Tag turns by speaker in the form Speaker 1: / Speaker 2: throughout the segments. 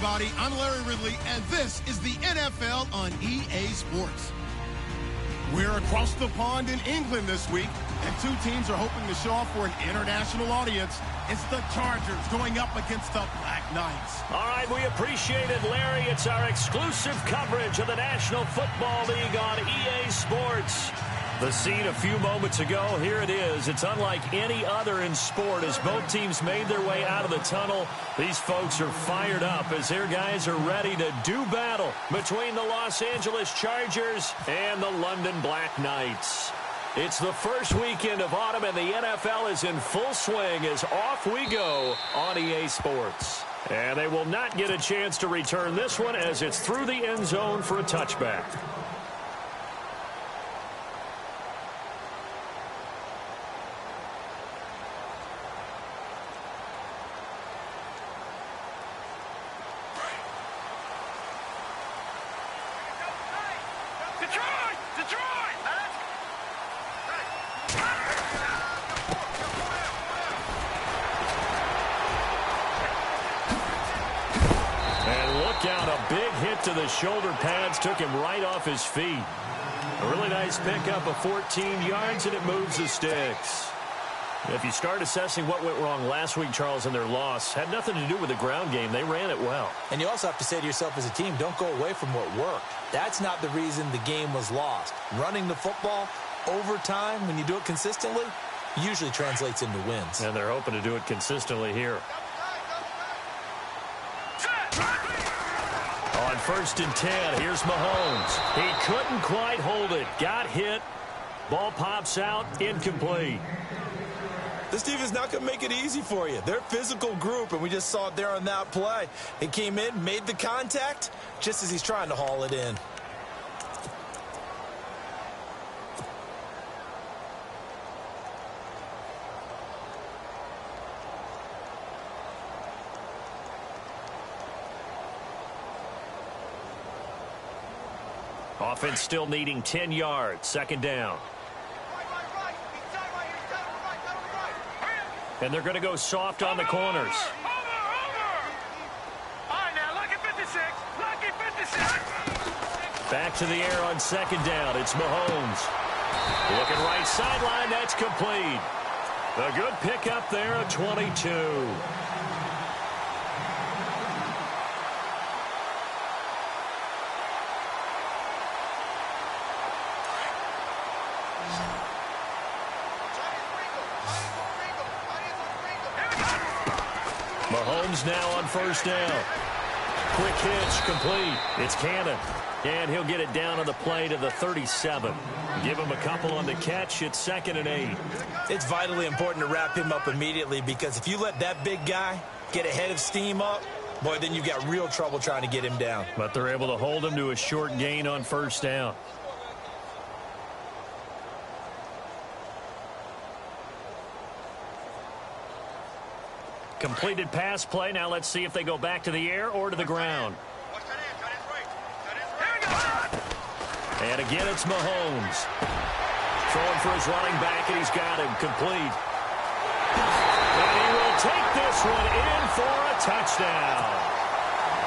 Speaker 1: everybody. I'm Larry Ridley, and this is the NFL on EA Sports. We're across the pond in England this week, and two teams are hoping to show off for an international audience. It's the Chargers going up against the Black Knights.
Speaker 2: All right, we appreciate it, Larry. It's our exclusive coverage of the National Football League on EA Sports. The scene a few moments ago, here it is. It's unlike any other in sport as both teams made their way out of the tunnel. These folks are fired up as their guys are ready to do battle between the Los Angeles Chargers and the London Black Knights. It's the first weekend of autumn and the NFL is in full swing as off we go on EA Sports. And they will not get a chance to return this one as it's through the end zone for a touchback. To the shoulder pads, took him right off his feet. A really nice pickup of 14 yards, and it moves the sticks. If you start assessing what went wrong last week, Charles, in their loss, had nothing to do with the ground game. They ran it well.
Speaker 3: And you also have to say to yourself as a team, don't go away from what worked. That's not the reason the game was lost. Running the football over time, when you do it consistently, usually translates into wins.
Speaker 2: And they're hoping to do it consistently here. On 1st and 10, here's Mahomes. He couldn't quite hold it. Got hit. Ball pops out. Incomplete.
Speaker 3: This team is not going to make it easy for you. They're a physical group, and we just saw it there on that play. He came in, made the contact, just as he's trying to haul it in.
Speaker 2: Offense still needing 10 yards. 2nd down. And they're going to go soft on the corners. Back to the air on 2nd down. It's Mahomes. Looking right sideline. That's complete. A good pickup there at 22. Mahomes now on 1st down. Quick hitch, complete. It's Cannon. And he'll get it down on the play to the 37. Give him a couple on the catch. It's 2nd and 8.
Speaker 3: It's vitally important to wrap him up immediately because if you let that big guy get ahead of steam up, boy, then you've got real trouble trying to get him down.
Speaker 2: But they're able to hold him to a short gain on 1st down. Completed pass play. Now let's see if they go back to the air or to the ground. And again, it's Mahomes. Throwing for his running back, and he's got him complete. And he will take this one in for a touchdown.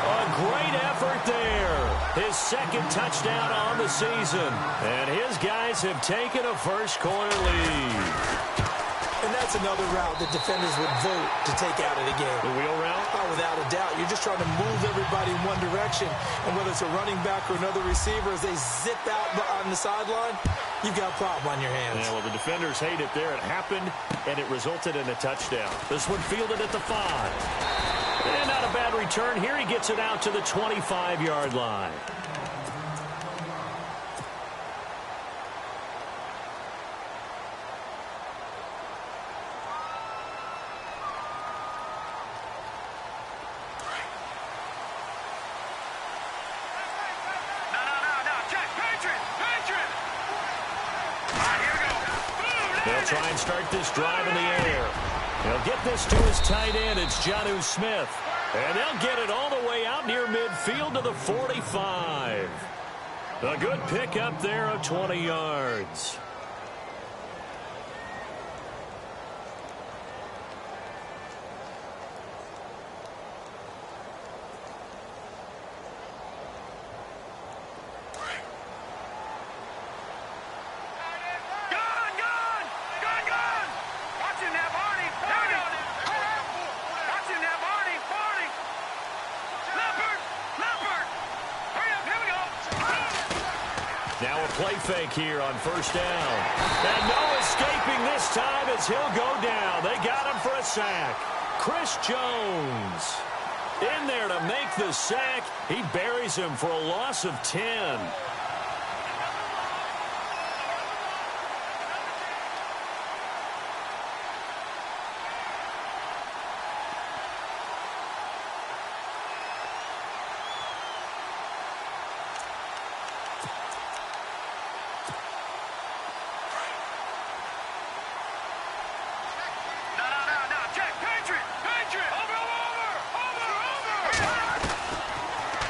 Speaker 2: A great effort there. His 2nd touchdown on the season. And his guys have taken a first-quarter lead.
Speaker 3: And that's another route that defenders would vote to take out of the game.
Speaker 2: The wheel route?
Speaker 3: Oh, without a doubt. You're just trying to move everybody in one direction. And whether it's a running back or another receiver, as they zip out on the sideline, you've got a problem on your hands.
Speaker 2: Yeah, well, the defenders hate it there. It happened, and it resulted in a touchdown. This one fielded at the 5. And not a bad return. Here he gets it out to the 25-yard line. They'll try and start this drive in the air. They'll get this to his tight end. It's Jonnu Smith. And they'll get it all the way out near midfield to the 45. A good pickup there of 20 yards. Now a play fake here on first down. And no escaping this time as he'll go down. They got him for a sack. Chris Jones in there to make the sack. He buries him for a loss of 10.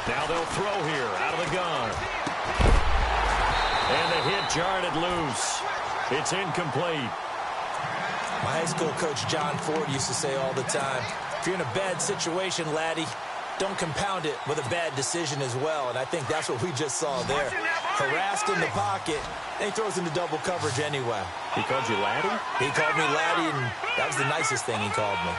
Speaker 2: Now they'll throw here out of the gun. And the hit jarred it loose. It's incomplete.
Speaker 3: My high school coach John Ford used to say all the time, if you're in a bad situation, laddie, don't compound it with a bad decision as well. And I think that's what we just saw there. Harassed in the pocket, and he throws into double coverage anyway.
Speaker 2: He called you laddie?
Speaker 3: He called me laddie, and that was the nicest thing he called me.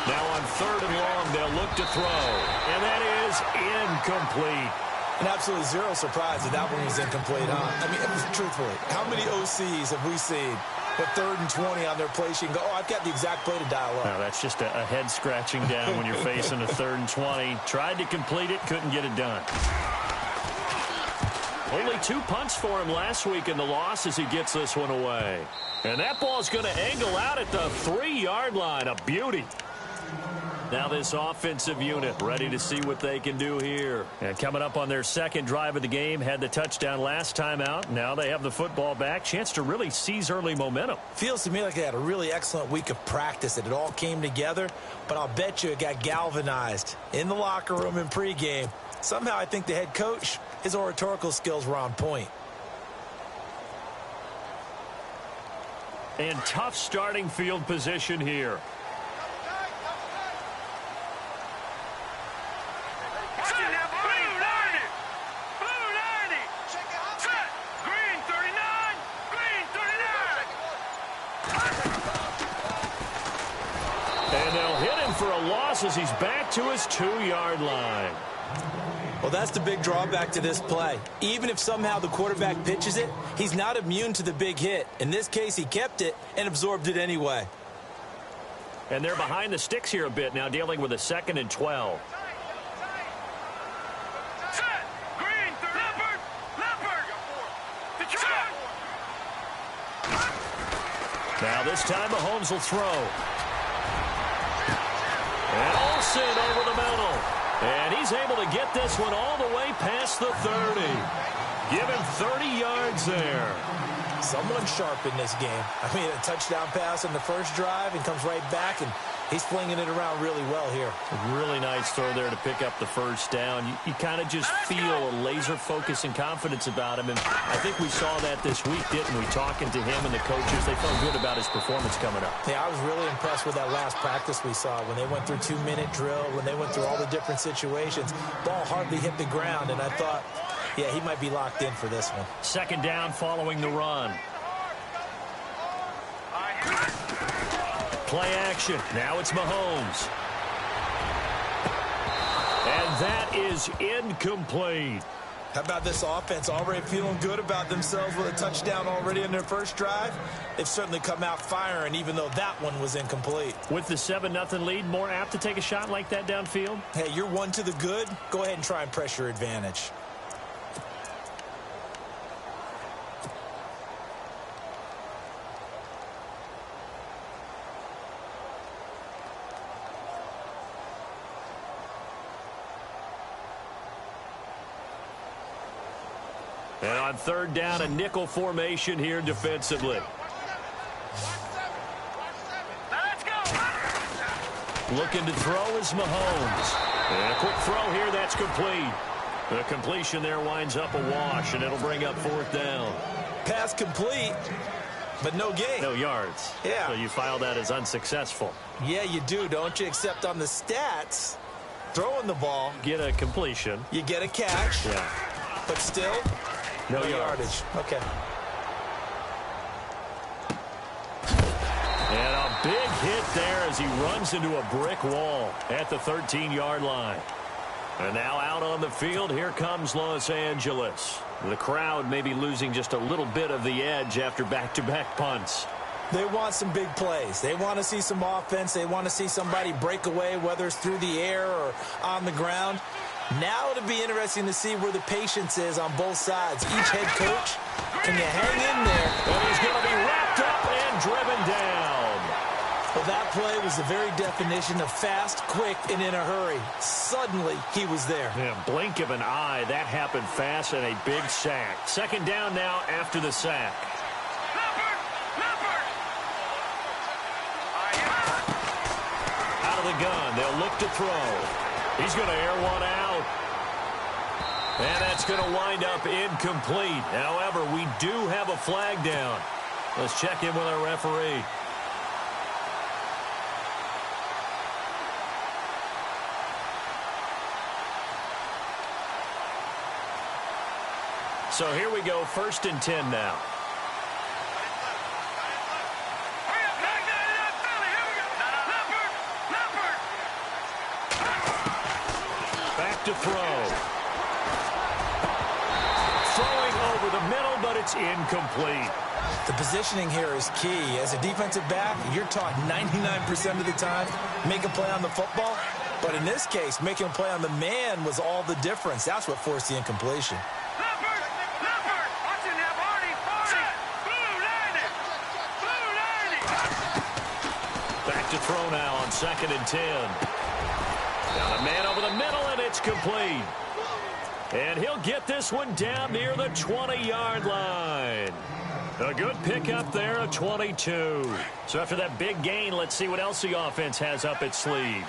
Speaker 2: Now on 3rd and long, they'll look to throw. And that is incomplete.
Speaker 3: And absolutely zero surprise that that one was incomplete, huh? I mean, truthfully, how many OCs have we seen with 3rd and 20 on their play sheet and go, oh, I've got the exact play to dial up?
Speaker 2: No, that's just a head scratching down when you're facing a 3rd and 20. Tried to complete it, couldn't get it done. Only 2 punts for him last week in the loss as he gets this one away. And that ball's going to angle out at the 3-yard line. A beauty. Now this offensive unit ready to see what they can do here. And coming up on their 2nd drive of the game, had the touchdown last time out. Now they have the football back. Chance to really seize early momentum.
Speaker 3: Feels to me like they had a really excellent week of practice. It all came together, but I'll bet you it got galvanized in the locker room in pregame. Somehow I think the head coach, his oratorical skills were on point.
Speaker 2: And tough starting field position here. For a loss as he's back to his 2-yard line.
Speaker 3: Well, that's the big drawback to this play. Even if somehow the quarterback pitches it, he's not immune to the big hit. In this case, he kept it and absorbed it anyway.
Speaker 2: And they're behind the sticks here a bit now, dealing with a 2nd and 12. Now this time Mahomes will throw. And Olsen over the middle. And he's able to get this one all the way past the 30. Give him 30 yards there.
Speaker 3: Someone sharp in this game. I mean, a touchdown pass on the first drive and comes right back, and he's flinging it around really well here.
Speaker 2: A really nice throw there to pick up the first down. You kind of just feel a laser focus and confidence about him, and I think we saw that this week, didn't we? Talking to him and the coaches, they felt good about his performance coming up.
Speaker 3: Yeah, I was really impressed with that last practice we saw when they went through 2-minute drill, when they went through all the different situations. Ball hardly hit the ground, and I thought, yeah, he might be locked in for this one.
Speaker 2: 2nd down following the run. Play action. Now it's Mahomes. And that is incomplete.
Speaker 3: How about this offense already feeling good about themselves with a touchdown already in their first drive? They've certainly come out firing, even though that one was incomplete.
Speaker 2: With the 7-0 lead, more apt to take a shot like that downfield?
Speaker 3: Hey, you're one to the good. Go ahead and try and press your advantage.
Speaker 2: And on 3rd down, a nickel formation here defensively. Looking to throw is Mahomes. And a quick throw here, that's complete. The completion there winds up a wash, and it'll bring up 4th down.
Speaker 3: Pass complete, but no gain.
Speaker 2: No yards.
Speaker 3: Yeah.
Speaker 2: So you file that as unsuccessful.
Speaker 3: Yeah, you do, don't you? Except on the stats, throwing the ball.
Speaker 2: Get a completion.
Speaker 3: You get a catch.
Speaker 2: Yeah.
Speaker 3: But still, no yardage. Okay.
Speaker 2: And a big hit there as he runs into a brick wall at the 13-yard line. And now out on the field, here comes Los Angeles. The crowd may be losing just a little bit of the edge after back-to-back punts.
Speaker 3: They want some big plays. They want to see some offense. They want to see somebody break away, whether it's through the air or on the ground. Now it'll be interesting to see where the patience is on both sides. Each head coach, can you hang in there?
Speaker 2: And he's going to be wrapped up and driven down.
Speaker 3: Well, that play was the very definition of fast, quick, and in a hurry. Suddenly, he was there.
Speaker 2: Yeah, blink of an eye. That happened fast and a big sack. Second down now after the sack. Out of the gun. They'll look to throw. He's going to air one out. And that's going to wind up incomplete. However, we do have a flag down. Let's check in with our referee. So here we go, 1st and 10 now. Back to throw. Throwing over the middle, but it's incomplete.
Speaker 3: The positioning here is key. As a defensive back, you're taught 99% of the time, make a play on the football. But in this case, making a play on the man was all the difference. That's what forced the incompletion.
Speaker 2: Back to throw now on 2nd and 10. Got a man over the middle, and it's complete. And he'll get this one down near the 20-yard line. A good pickup there, a 22. So after that big gain, let's see what else the offense has up its sleeve.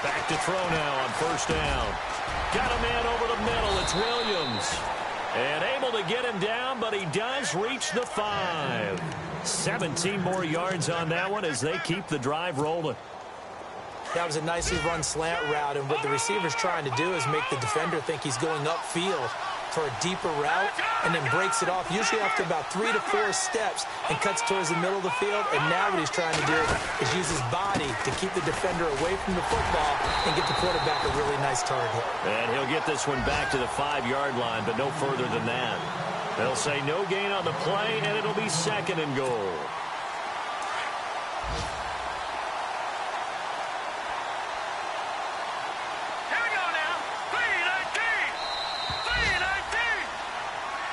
Speaker 2: Back to throw now on 1st down. Got a man over the middle. It's Williams. And able to get him down, but he does reach the 5. 17 more yards on that one as they keep the drive rolling.
Speaker 3: That was a nicely run slant route, and what the receiver's trying to do is make the defender think he's going upfield for a deeper route, and then breaks it off, usually after about 3 to 4 steps, and cuts towards the middle of the field. And now what he's trying to do is use his body to keep the defender away from the football and get the quarterback a really nice target.
Speaker 2: And he'll get this one back to the 5-yard line, but no further than that. They'll say no gain on the play, and it'll be 2nd and goal.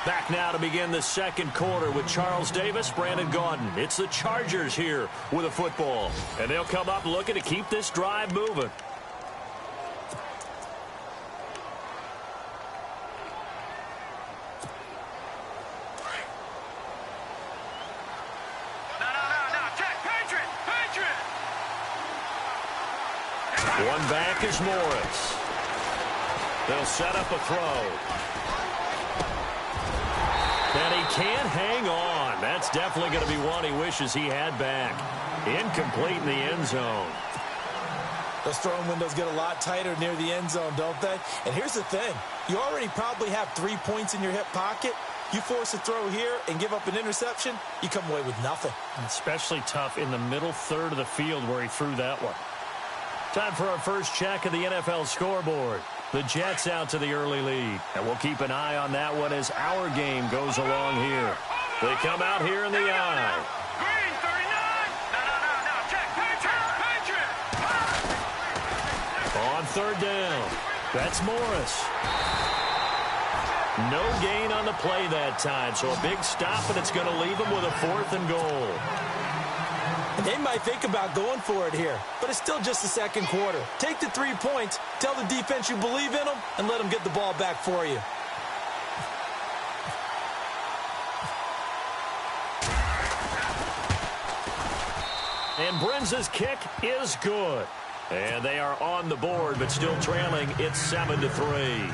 Speaker 2: Back now to begin the 2nd quarter with Charles Davis, Brandon Gaudin. It's the Chargers here with a football. And they'll come up looking to keep this drive moving. One back is Morris. They'll set up a throw. And he can't hang on. That's definitely going to be one he wishes he had back. Incomplete in the end zone.
Speaker 3: Those throwing windows get a lot tighter near the end zone, don't they? And here's the thing. You already probably have 3 points in your hip pocket. You force a throw here and give up an interception, you come away with nothing.
Speaker 2: Especially tough in the middle third of the field where he threw that one. Time for our first check of the NFL scoreboard. The Jets out to the early lead. And we'll keep an eye on that one as our game goes along here. They come out here in the eye.
Speaker 4: Green, 39. No. Check. Patriot.
Speaker 2: On 3rd down. That's Morris. No gain on the play that time. So a big stop, and it's going to leave him with a 4th and goal.
Speaker 3: They might think about going for it here, but it's still just the 2nd quarter. Take the 3 points, tell the defense you believe in them, and let them get the ball back for you.
Speaker 2: And Brenza's kick is good. And they are on the board, but still trailing. It's 7-3.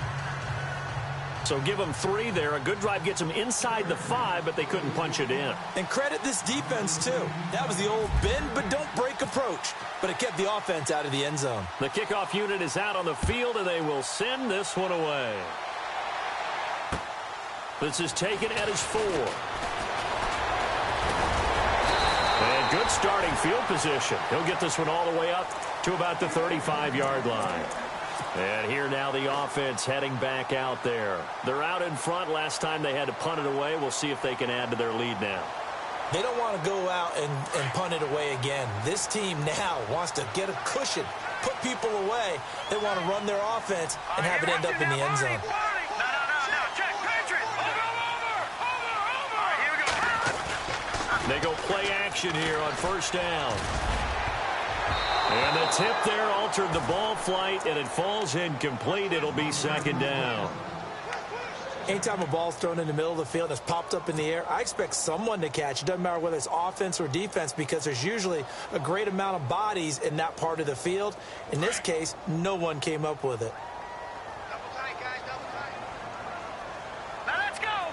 Speaker 2: So give them 3 there. A good drive gets them inside the 5, but they couldn't punch it in.
Speaker 3: And credit this defense, too. That was the old bend but don't break approach, but it kept the offense out of the end zone.
Speaker 2: The kickoff unit is out on the field, and they will send this one away. This is taken at his 4. And good starting field position. He'll get this one all the way up to about the 35-yard line. And here now the offense heading back out there. They're out in front. Last time they had to punt it away. We'll see if they can add to their lead now.
Speaker 3: They don't want to go out and punt it away again. This team now wants to get a cushion, put people away. They want to run their offense and have it end up in the end zone.
Speaker 4: No, check. Patriots. Over. All right, here we go.
Speaker 2: They go play action here on first down. And the tip there altered the ball flight, and it falls incomplete. It'll be second down.
Speaker 3: Anytime a ball's thrown in the middle of the field and it's popped up in the air, I expect someone to catch. It doesn't matter whether it's offense or defense because there's usually a great amount of bodies in that part of the field. In this case, no one came up with it.
Speaker 4: Double tight, guys, double tight. Now let's go.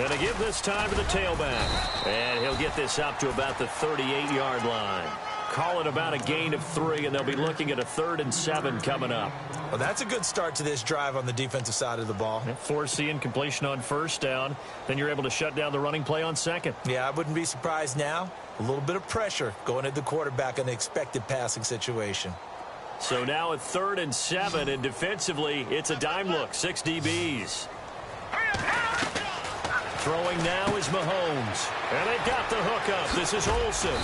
Speaker 2: And a give this time to the tailback. And he'll get this up to about the 38-yard line. Call it about a gain of 3, and they'll be looking at a 3rd and 7 coming up.
Speaker 3: Well, that's a good start to this drive on the defensive side of the ball.
Speaker 2: Force the incompletion on first down. Then you're able to shut down the running play on second.
Speaker 3: Yeah, I wouldn't be surprised now. A little bit of pressure going at the quarterback in an expected passing situation.
Speaker 2: So now a 3rd and 7, and defensively, it's a dime look. 6 DBs. Throwing now is Mahomes. And they've got the hook up. This is Olsen.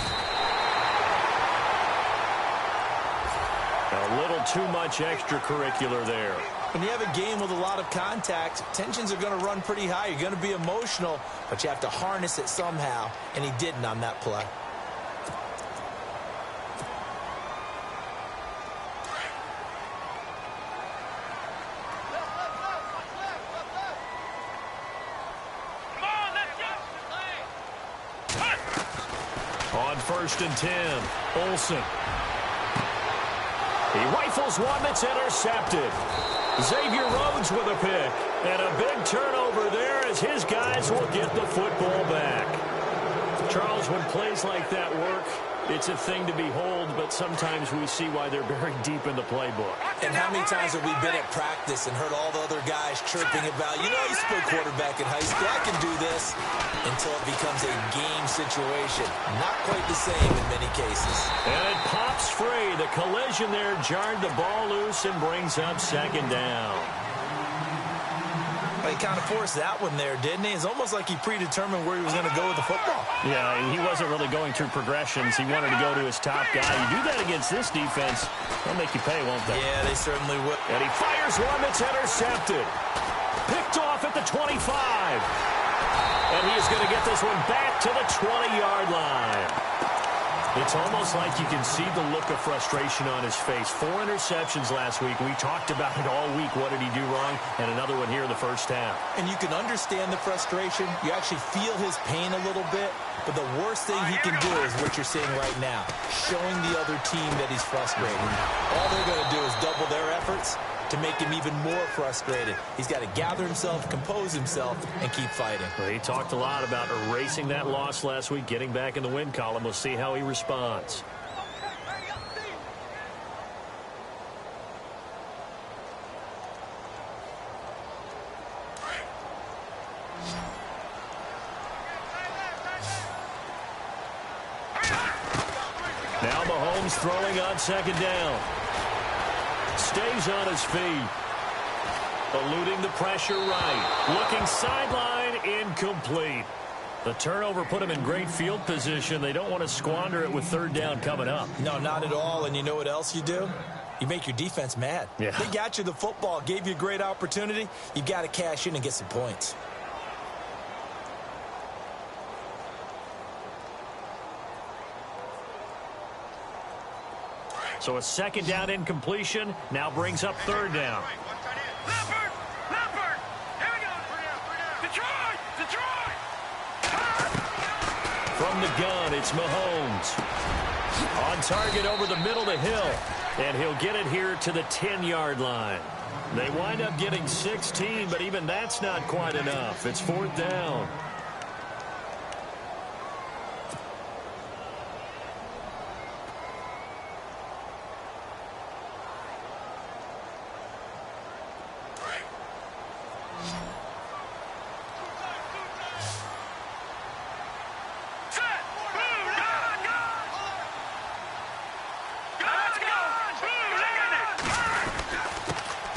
Speaker 2: A little too much extracurricular there.
Speaker 3: When you have a game with a lot of contact, tensions are going to run pretty high. You're going to be emotional, but you have to harness it somehow, and he didn't on that play.
Speaker 2: On 1st and 10, Olsen. He rifles one that's intercepted. Xavier Rhodes with a pick. And a big turnover there as his guys will get the football back. Charles, when plays like that work, it's a thing to behold, but sometimes we see why they're buried deep in the playbook.
Speaker 3: And how many times have we been at practice and heard all the other guys chirping about, you know, I used to play quarterback in high school, I can do this, until it becomes a game situation. Not quite the same in many cases.
Speaker 2: And it pops free. The collision there jarred the ball loose and brings up second down.
Speaker 3: He kind of forced that one there, didn't he? It's almost like he predetermined where he was going to go with the football.
Speaker 2: Yeah, he wasn't really going through progressions. He wanted to go to his top guy. You do that against this defense, they'll make you pay, won't they?
Speaker 3: Yeah, they certainly will.
Speaker 2: And he fires one that's intercepted. Picked off at the 25. And he is going to get this one back to the 20-yard line. It's almost like you can see the look of frustration on his face. 4 interceptions last week. We talked about it all week. What did he do wrong? And another one here in the first half.
Speaker 3: And you can understand the frustration. You actually feel his pain a little bit. But the worst thing he can do is what you're seeing right now, showing the other team that he's frustrated. All they're going to do is double their efforts to make him even more frustrated. He's got to gather himself, compose himself, and keep fighting.
Speaker 2: Well, he talked a lot about erasing that loss last week, getting back in the win column. We'll see how he responds. Now Mahomes throwing on second down. Stays on his feet. Eluding the pressure right. Looking sideline, incomplete. The turnover put him in great field position. They don't want to squander it with 3rd down coming up.
Speaker 3: No, not at all. And you know what else you do? You make your defense mad.
Speaker 2: Yeah.
Speaker 3: They got you the football, gave you a great opportunity. You got to cash in and get some points.
Speaker 2: So a 2nd down incompletion now brings up 3rd down.
Speaker 4: Leopard! Here we go! Detroit!
Speaker 2: From the gun, it's Mahomes. On target over the middle to Hill. And he'll get it here to the 10-yard line. They wind up getting 16, but even that's not quite enough. It's 4th down.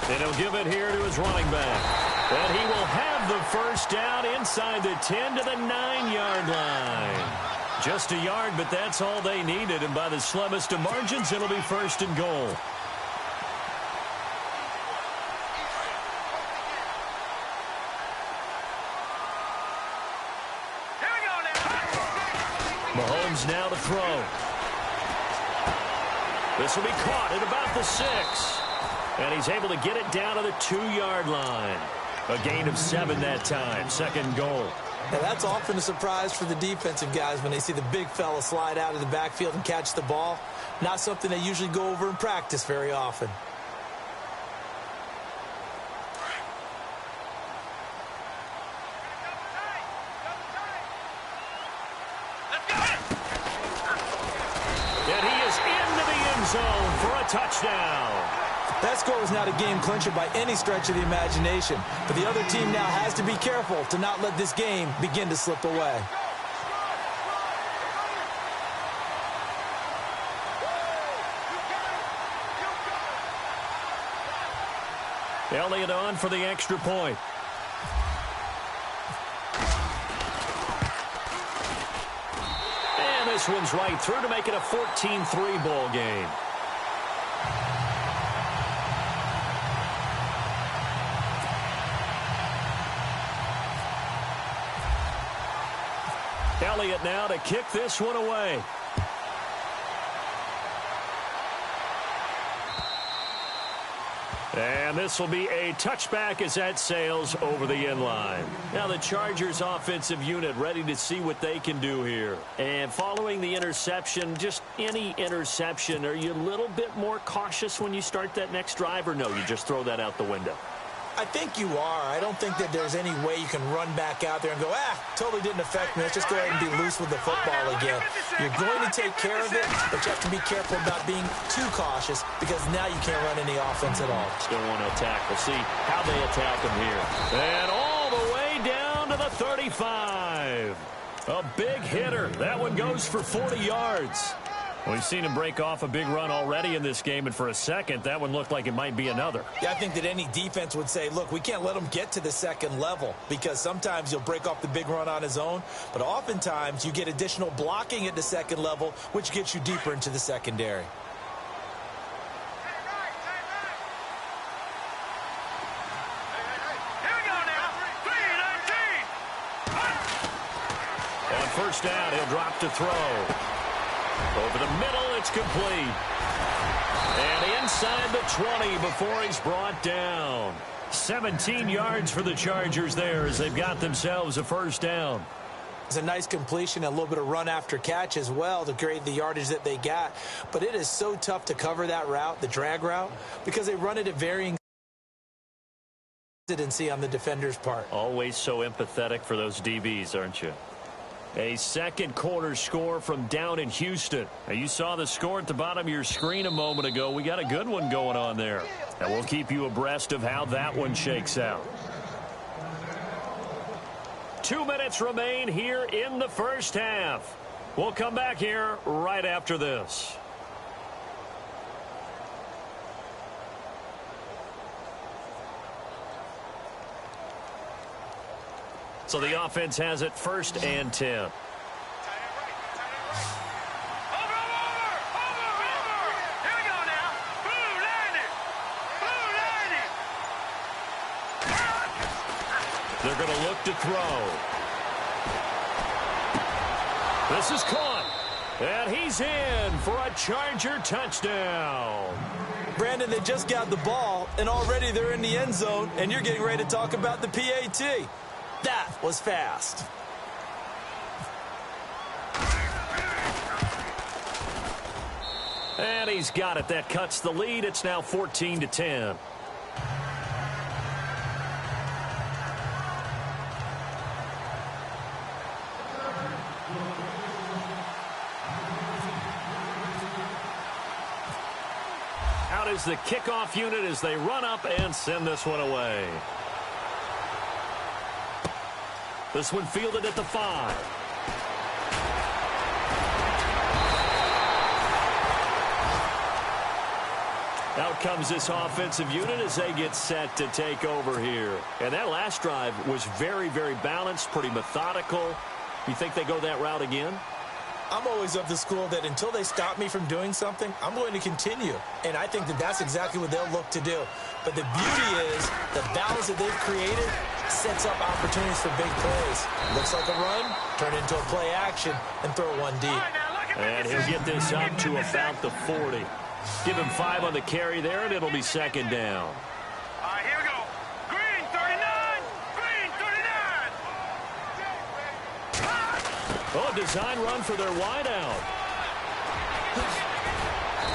Speaker 2: And he'll give it here to his running back. And he will have the first down inside the 10 to the 9-yard line. Just a yard, but that's all they needed. And by the slimmest of margins, it'll be first and goal. Mahomes now to throw. This will be caught at about the 6. And he's able to get it down to the 2-yard line. A gain of 7 that time. Second goal.
Speaker 3: Now that's often a surprise for the defensive guys when they see the big fella slide out of the backfield and catch the ball. Not something they usually go over in practice very often.
Speaker 2: And he is into the end zone for a touchdown.
Speaker 3: That score was not a game clincher by any stretch of the imagination, but the other team now has to be careful to not let this game begin to slip away.
Speaker 2: Elliott on for the extra point. And this one's right through to make it a 14-3 ball game. Elliott now to kick this one away. And this will be a touchback as that sails over the end line. Now the Chargers offensive unit ready to see what they can do here. And following the interception, just any interception, are you a little bit more cautious when you start that next drive, or no, you just throw that out the window?
Speaker 3: I think you are. I don't think that there's any way you can run back out there and go, totally didn't affect me. Let's just go ahead and be loose with the football again. You're going to take care of it, but you have to be careful about being too cautious because now you can't run any offense at all.
Speaker 2: Still want to attack. We'll see how they attack him here. And all the way down to the 35. A big hitter. That one goes for 40 yards. We've seen him break off a big run already in this game, and for a second, that one looked like it might be another.
Speaker 3: Yeah, I think that any defense would say, look, we can't let him get to the second level because sometimes he'll break off the big run on his own, but oftentimes you get additional blocking at the second level, which gets you deeper into the secondary.
Speaker 2: On first down, he'll drop to throw. Over the middle, it's complete. And inside the 20 before he's brought down. 17 yards for the Chargers there as they've got themselves a first down.
Speaker 3: It's a nice completion, a little bit of run after catch as well to create the yardage that they got. But it is so tough to cover that route, the drag route, because they run it at varying consistency on the defender's part.
Speaker 2: Always so empathetic for those DBs, aren't you? A second quarter score from down in Houston. Now, you saw the score at the bottom of your screen a moment ago. We got a good one going on there. And we'll keep you abreast of how that one shakes out. 2 minutes remain here in the first half. We'll come back here right after this. So the offense has it first and 10.
Speaker 4: Over! Here we go now. Blue landing!
Speaker 2: They're going to look to throw. This is caught. And he's in for a Charger touchdown.
Speaker 3: Brandon, they just got the ball, and already they're in the end zone, and you're getting ready to talk about the PAT. That was fast.
Speaker 2: And he's got it. That cuts the lead. It's now 14-10. Out is the kickoff unit as they run up and send this one away. This one fielded at the 5. Out comes this offensive unit as they get set to take over here. And that last drive was very, very balanced, pretty methodical. You think they go that route again?
Speaker 3: I'm always of the school that until they stop me from doing something, I'm going to continue. And I think that that's exactly what they'll look to do. But the beauty is the balance that they've created sets up opportunities for big plays. Looks like a run, turn into a play action, and throw one deep.
Speaker 2: And he'll get this up to about the 40. Give him 5 on the carry there, and it'll be second down.
Speaker 4: All right, here we go. Green, 39. Green, 39.
Speaker 2: Oh, design run for their wideout.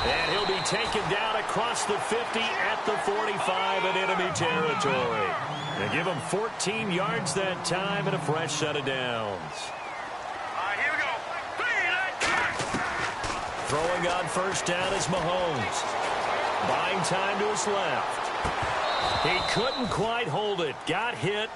Speaker 2: And he'll be taken down across the 50 at the 45 in enemy territory. And give him 14 yards that time and a fresh set of downs.
Speaker 4: All right, here we go.
Speaker 2: Throwing on first down is Mahomes. Buying time to his left. He couldn't quite hold it. Got hit.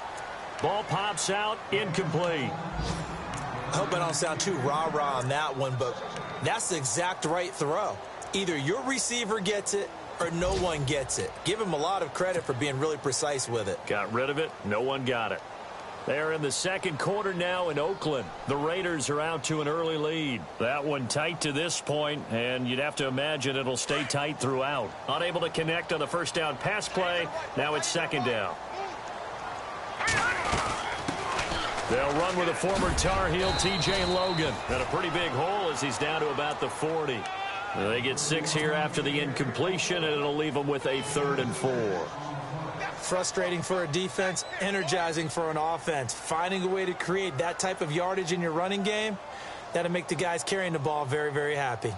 Speaker 2: Ball pops out. Incomplete.
Speaker 3: I hope I don't sound too rah-rah on that one, but that's the exact right throw. Either your receiver gets it or no one gets it. Give him a lot of credit for being really precise with it.
Speaker 2: Got rid of it. No one got it. They're in the second quarter now in Oakland. The Raiders are out to an early lead. That one tight to this point, and you'd have to imagine it'll stay tight throughout. Unable to connect on the first down pass play. Now it's second down. They'll run with a former Tar Heel, T.J. Logan. And a pretty big hole as he's down to about the 40. They get 6 here after the incompletion, and it'll leave them with a 3rd and 4.
Speaker 3: Frustrating for a defense, energizing for an offense. Finding a way to create that type of yardage in your running game, that'll make the guys carrying the ball very, very happy.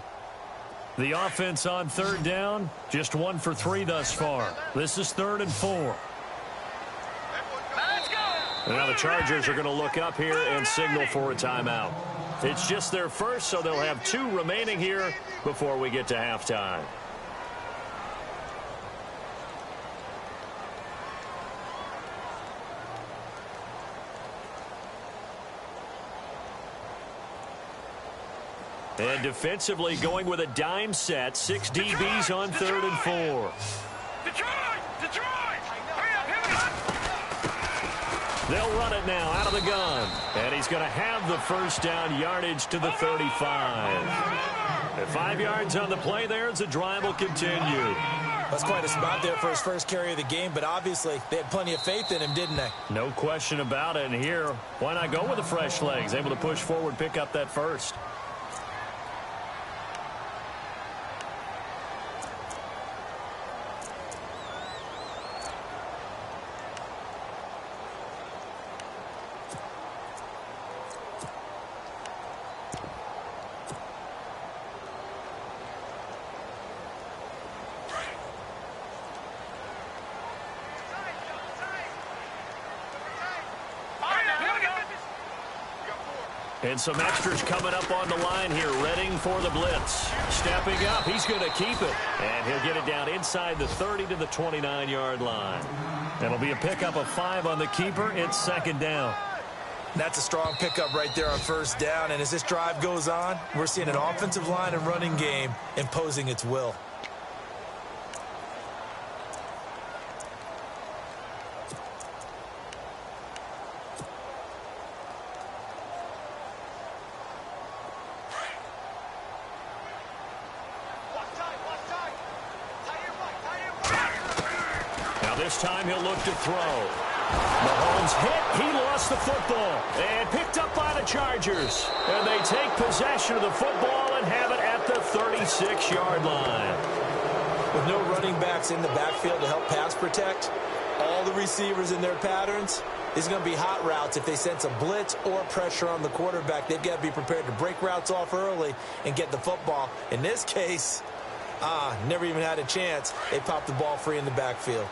Speaker 2: The offense on 3rd down, just 1 for 3 thus far. This is 3rd and 4.
Speaker 4: Let's go.
Speaker 2: And now the Chargers are going to look up here and signal for a timeout. It's just their first, so they'll have 2 remaining here before we get to halftime. And defensively going with a dime set. 6 DBs on 3rd and 4.
Speaker 4: Detroit! Detroit! Hurry up, here we go.
Speaker 2: They'll run it now out of the gun. And he's going to have the first down yardage to the 35. And 5 yards on the play there as the drive will continue.
Speaker 3: That's quite a spot there for his first carry of the game, but obviously they had plenty of faith in him, didn't they?
Speaker 2: No question about it. And here, why not go with the fresh legs? Able to push forward, pick up that first. And some extras coming up on the line here, readying for the blitz. Stepping up, he's going to keep it. And he'll get it down inside the 30 to the 29-yard line. That'll be a pickup of 5 on the keeper. It's second down.
Speaker 3: That's a strong pickup right there on first down. And as this drive goes on, we're seeing an offensive line and running game imposing its will.
Speaker 2: This time he'll look to throw. Mahomes hit. He lost the football. And picked up by the Chargers. And they take possession of the football and have it at the 36-yard line.
Speaker 3: With no running backs in the backfield to help pass protect, all the receivers in their patterns, is going to be hot routes. If they sense a blitz or pressure on the quarterback, they've got to be prepared to break routes off early and get the football. In this case, never even had a chance. They popped the ball free in the backfield.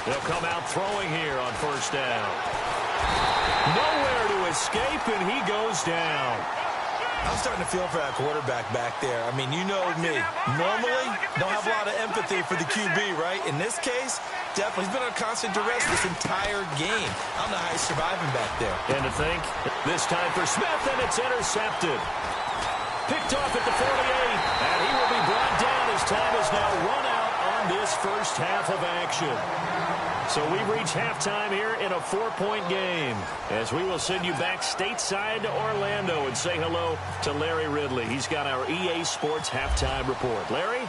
Speaker 2: They'll come out throwing here on first down. Nowhere to escape, and he goes down.
Speaker 3: I'm starting to feel for that quarterback back there. I mean, you know me. Normally, don't have a lot of empathy for the QB, right? In this case, Definitely. He's been on constant duress this entire game. I don't know how he's surviving back there.
Speaker 2: And to think, this time for Smith, and it's intercepted. Picked off at the 48, and he will be brought down as time is now run out on this first half of action. So we reach halftime here in a 4-point game, as we will send you back stateside to Orlando and say hello to Larry Ridley. He's got our EA Sports halftime report. Larry?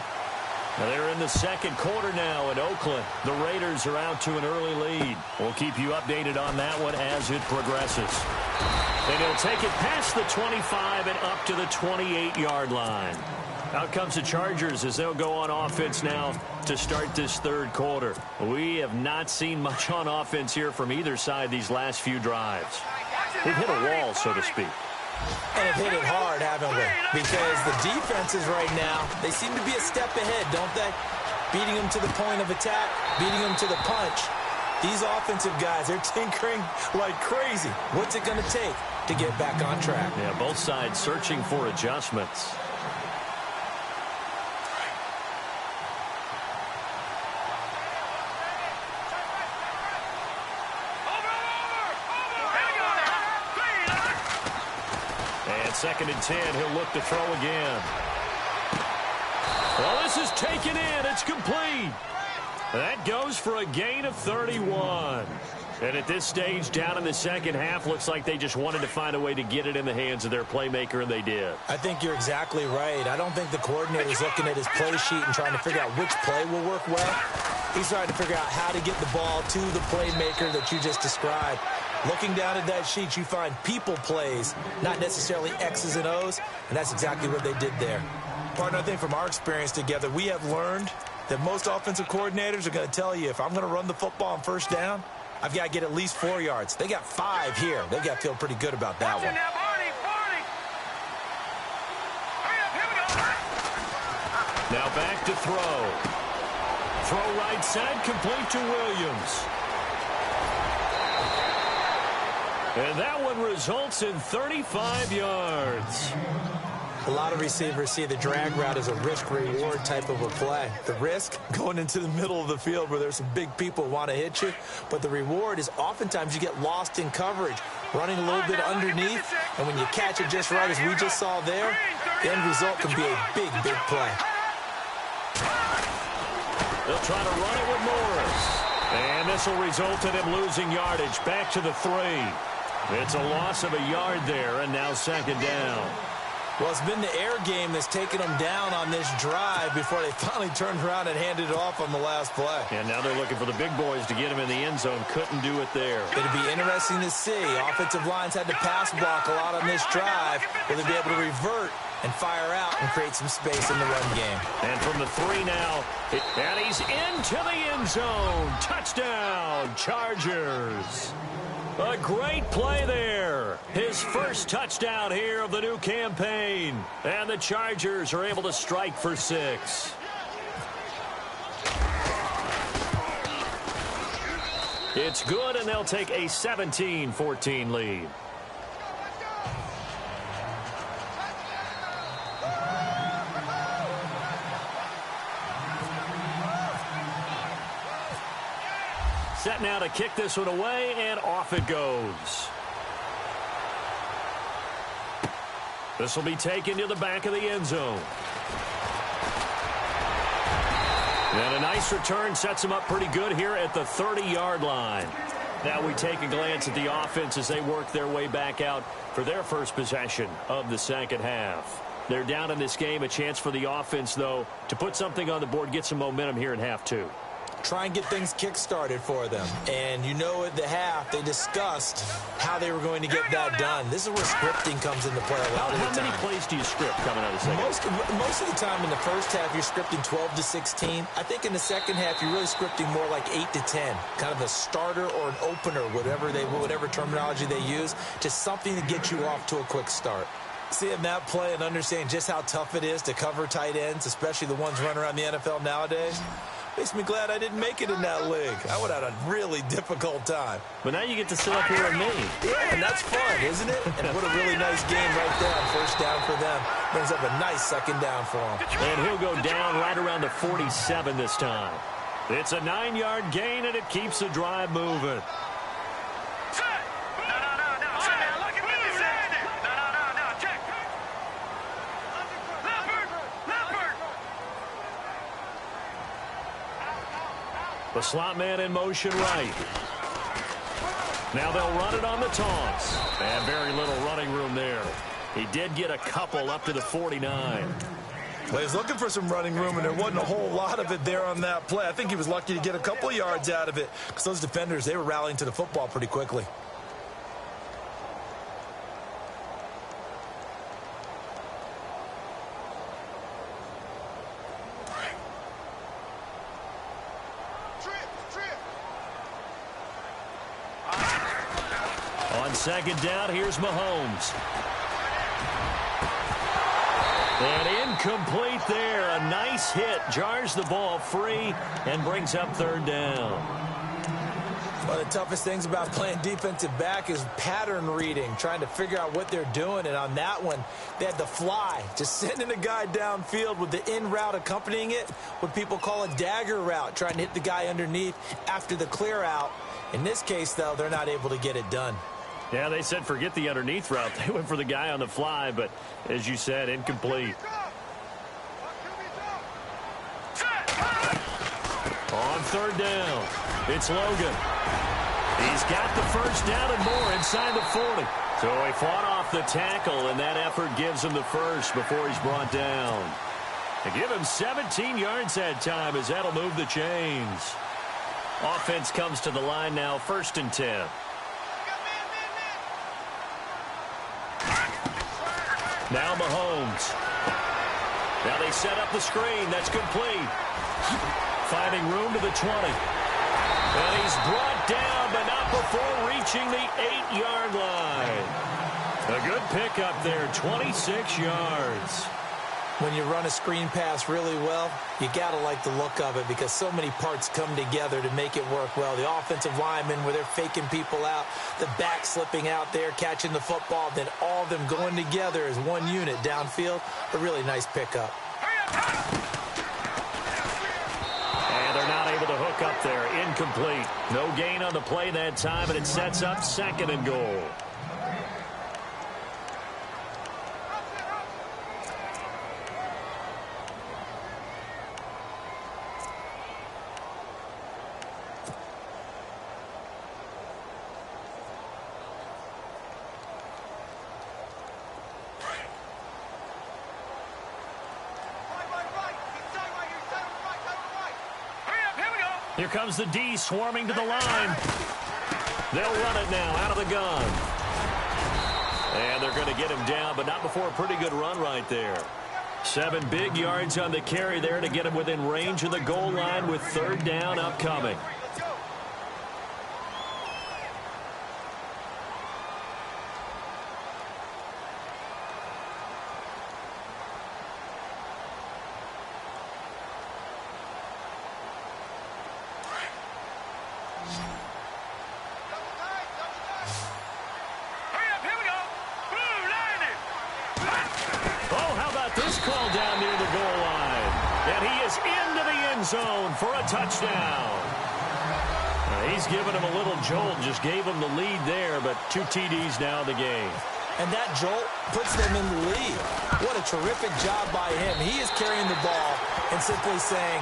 Speaker 2: They're in the second quarter now in Oakland. The Raiders are out to an early lead. We'll keep you updated on that one as it progresses. And he'll take it past the 25 and up to the 28-yard line. Out comes the Chargers as they'll go on offense now to start this third quarter. We have not seen much on offense here from either side these last few drives. We've hit a wall, so to speak.
Speaker 3: And have hit it hard, haven't we? Because the defenses right now, they seem to be a step ahead, don't they? Beating them to the point of attack, beating them to the punch. These offensive guys, they're tinkering like crazy. What's it going to take to get back on track?
Speaker 2: Yeah, both sides searching for adjustments. Second and 10, he'll look to throw again. Well, this is taken in. It's complete. That goes for a gain of 31. And at this stage, down in the second half, looks like they just wanted to find a way to get it in the hands of their playmaker, and they did.
Speaker 3: I think you're exactly right. I don't think the coordinator's looking at his play sheet and trying to figure out which play will work well. He's trying to figure out how to get the ball to the playmaker that you just described. Looking down at that sheet, you find people plays, not necessarily X's and O's, and that's exactly what they did there. Partner, I think from our experience together, we have learned that most offensive coordinators are going to tell you, if I'm going to run the football on first down, I've got to get at least 4 yards. They got 5 here. They've got to feel pretty good about that one.
Speaker 2: Now back to throw. Throw right side, complete to Williams. And that one results in 35 yards.
Speaker 3: A lot of receivers see the drag route as a risk-reward type of a play. The risk, going into the middle of the field where there's some big people who want to hit you. But the reward is oftentimes you get lost in coverage, running a little bit underneath. And when you catch it just right, as we just saw there, the end result can be a big, big play.
Speaker 2: They'll try to run it with Morris. And this will result in him losing yardage back to the 3. It's a loss of a yard there, and now second down.
Speaker 3: Well, it's been the air game that's taken them down on this drive before they finally turned around and handed it off on the last play.
Speaker 2: And now they're looking for the big boys to get him in the end zone. Couldn't do it there.
Speaker 3: It'll be interesting to see. Offensive lines had to pass block a lot on this drive. Will they be able to revert and fire out and create some space in the run game?
Speaker 2: And from the 3 now, and he's into the end zone. Touchdown, Chargers. A great play there. His first touchdown here of the new campaign. And the Chargers are able to strike for 6. It's good, and they'll take a 17-14 lead. Set now to kick this one away, and off it goes. This will be taken to the back of the end zone. And a nice return sets him up pretty good here at the 30-yard line. Now we take a glance at the offense as they work their way back out for their first possession of the second half. They're down in this game. A chance for the offense, though, to put something on the board, get some momentum here in half 2.
Speaker 3: Try and get things kick-started for them. And you know at the half, they discussed how they were going to get that done. This is where scripting comes into play a lot of the time.
Speaker 2: How many plays do you script coming out of the second?
Speaker 3: Most of the time in the first half, you're scripting 12 to 16. I think in the second half, you're really scripting more like 8 to 10. Kind of a starter or an opener, whatever terminology they use, just something to get you off to a quick start. Seeing that play and understanding just how tough it is to cover tight ends, especially the ones running around the NFL nowadays, makes me glad I didn't make it in that league. I would have had a really difficult time.
Speaker 2: But now you get to sit up here with me.
Speaker 3: Yeah, and that's fun, isn't it? And what a really nice game right there on first down for them. Brings up a nice second down for them.
Speaker 2: And he'll go down right around the 47 this time. It's a 9-yard gain, and it keeps the drive moving. The slot man in motion right. Now they'll run it on the toss. And very little running room there. He did get a couple up to the 49.
Speaker 3: Well, he was looking for some running room, and there wasn't a whole lot of it there on that play. I think he was lucky to get a couple of yards out of it because those defenders, they were rallying to the football pretty quickly.
Speaker 2: On second down, here's Mahomes. And incomplete there. A nice hit. Jars the ball free and brings up third down.
Speaker 3: One of the toughest things about playing defensive back is pattern reading, trying to figure out what they're doing. And on that one, they had the fly, just sending a guy downfield with the in route accompanying it, what people call a dagger route, trying to hit the guy underneath after the clear out. In this case, though, they're not able to get it done.
Speaker 2: Yeah, they said forget the underneath route. They went for the guy on the fly, but as you said, incomplete. On third down, it's Logan. He's got the first down and more inside the 40. So he fought off the tackle, and that effort gives him the first before he's brought down. They give him 17 yards that time as that'll move the chains. Offense comes to the line now, 1st and 10. Now Mahomes. Now they set up the screen. That's complete. Finding room to the 20. And he's brought down, but not before reaching the 8-yard line. A good pickup there, 26 yards.
Speaker 3: When you run a screen pass really well, you got to like the look of it because so many parts come together to make it work well. The offensive linemen, where they're faking people out, the back slipping out there, catching the football, then all of them going together as one unit downfield. A really nice pickup.
Speaker 2: And they're not able to hook up there. Incomplete. No gain on the play that time, and it sets up 2nd and goal. Here comes the D swarming to the line. They'll run it now out of the gun. And they're going to get him down, but not before a pretty good run right there. 7 big yards on the carry there to get him within range of the goal line with 3rd down upcoming. Zone for a touchdown. He's given him a little jolt, just gave him the lead there, but 2 TDs now in the game.
Speaker 3: And that jolt puts them in the lead. What a terrific job by him. He is carrying the ball and simply saying,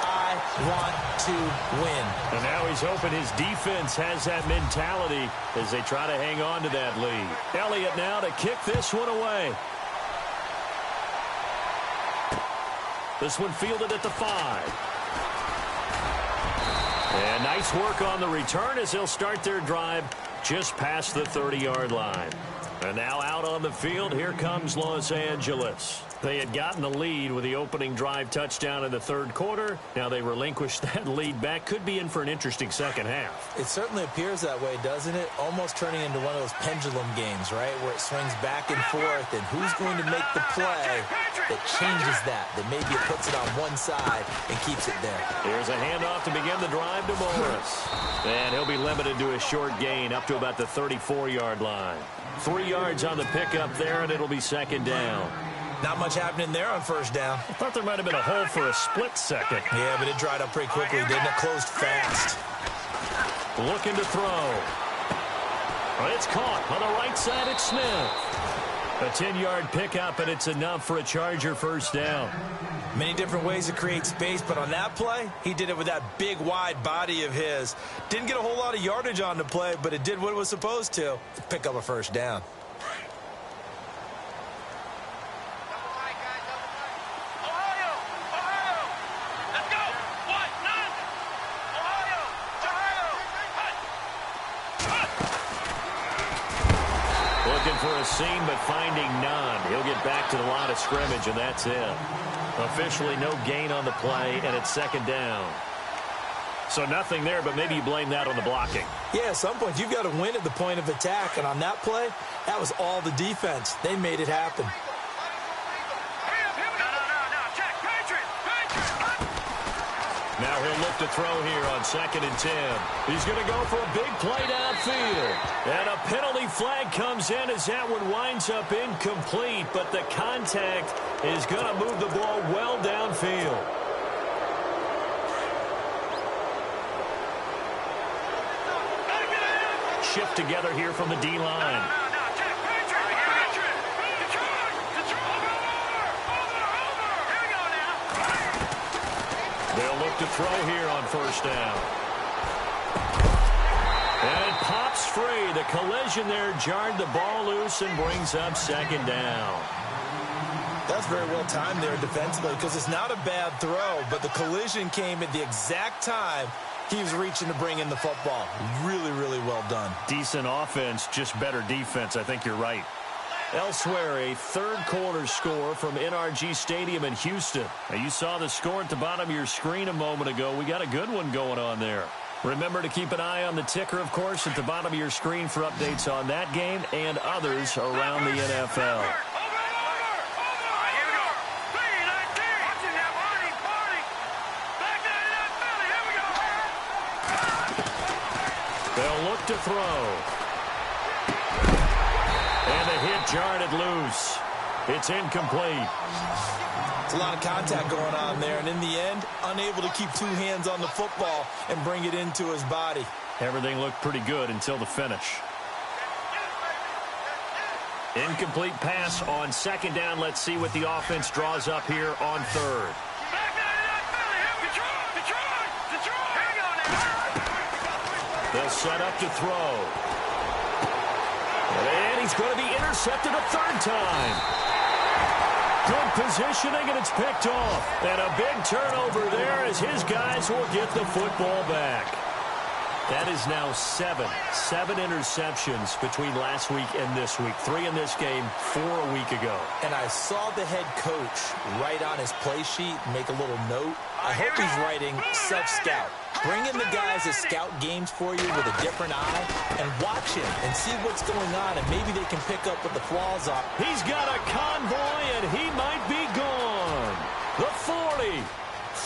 Speaker 3: I want to win.
Speaker 2: And now he's hoping his defense has that mentality as they try to hang on to that lead. Elliott now to kick this one away. This one fielded at the 5. And nice work on the return as they'll start their drive just past the 30-yard line. And now out on the field, here comes Los Angeles. They had gotten the lead with the opening drive touchdown in the 3rd quarter. Now they relinquished that lead back. Could be in for an interesting second half.
Speaker 3: It certainly appears that way, doesn't it? Almost turning into one of those pendulum games, right? Where it swings back and forth, and who's going to make the play that changes that maybe it puts it on one side and keeps it there.
Speaker 2: Here's a handoff to begin the drive to Morris. And he'll be limited to a short gain up to about the 34-yard line. 3 yards on the pickup there, and it'll be 2nd down.
Speaker 3: Not much happening there on first down.
Speaker 2: I thought there might have been a hole for a split second.
Speaker 3: Yeah, but it dried up pretty quickly, didn't it? Closed fast.
Speaker 2: Looking to throw. It's caught on the right side. It's Smith. A 10-yard pickup, and it's enough for a Charger first down.
Speaker 3: Many different ways to create space, but on that play, he did it with that big, wide body of his. Didn't get a whole lot of yardage on the play, but it did what it was supposed to pick up a first down.
Speaker 2: Looking for a seam, but finding none. He'll get back to the line of scrimmage, and that's it. Officially no gain on the play, and it's second down. So nothing there, but maybe you blame that on the blocking.
Speaker 3: Yeah, at some point, you've got to win at the point of attack, and on that play, that was all the defense. They made it happen.
Speaker 2: Now he'll look to throw here on 2nd and 10. He's going to go for a big play downfield. And a penalty flag comes in as that one winds up incomplete, but the contact is going to move the ball well downfield. Shift together here from the D-line. They'll look to throw here on first down. And it pops free. The collision there jarred the ball loose and brings up second down.
Speaker 3: That's very well timed there defensively because it's not a bad throw, but the collision came at the exact time he was reaching to bring in the football. Really, really well done.
Speaker 2: Decent offense, just better defense. I think you're right. Elsewhere, a third-quarter score from NRG Stadium in Houston. Now, you saw the score at the bottom of your screen a moment ago. We got a good one going on there. Remember to keep an eye on the ticker, of course, at the bottom of your screen for updates on that game and others around the NFL. They'll look to throw. And the hit jarred it loose. It's incomplete.
Speaker 3: It's a lot of contact going on there, and in the end, unable to keep two hands on the football and bring it into his body.
Speaker 2: Everything looked pretty good until the finish. Incomplete pass on second down. Let's see what the offense draws up here on third. They'll set up to throw. And he's going to be intercepted a third time. Good positioning, and it's picked off. And a big turnover there as his guys will get the football back. That is now seven interceptions between last week and this week. 3 in this game, 4 a week ago.
Speaker 3: And I saw the head coach write on his play sheet, make a little note. I hope he's writing self-scout. Bring in the guys that scout games for you with a different eye and watch him and see what's going on, and maybe they can pick up what the flaws are.
Speaker 2: He's got a convoy, and he might be gone. The 40,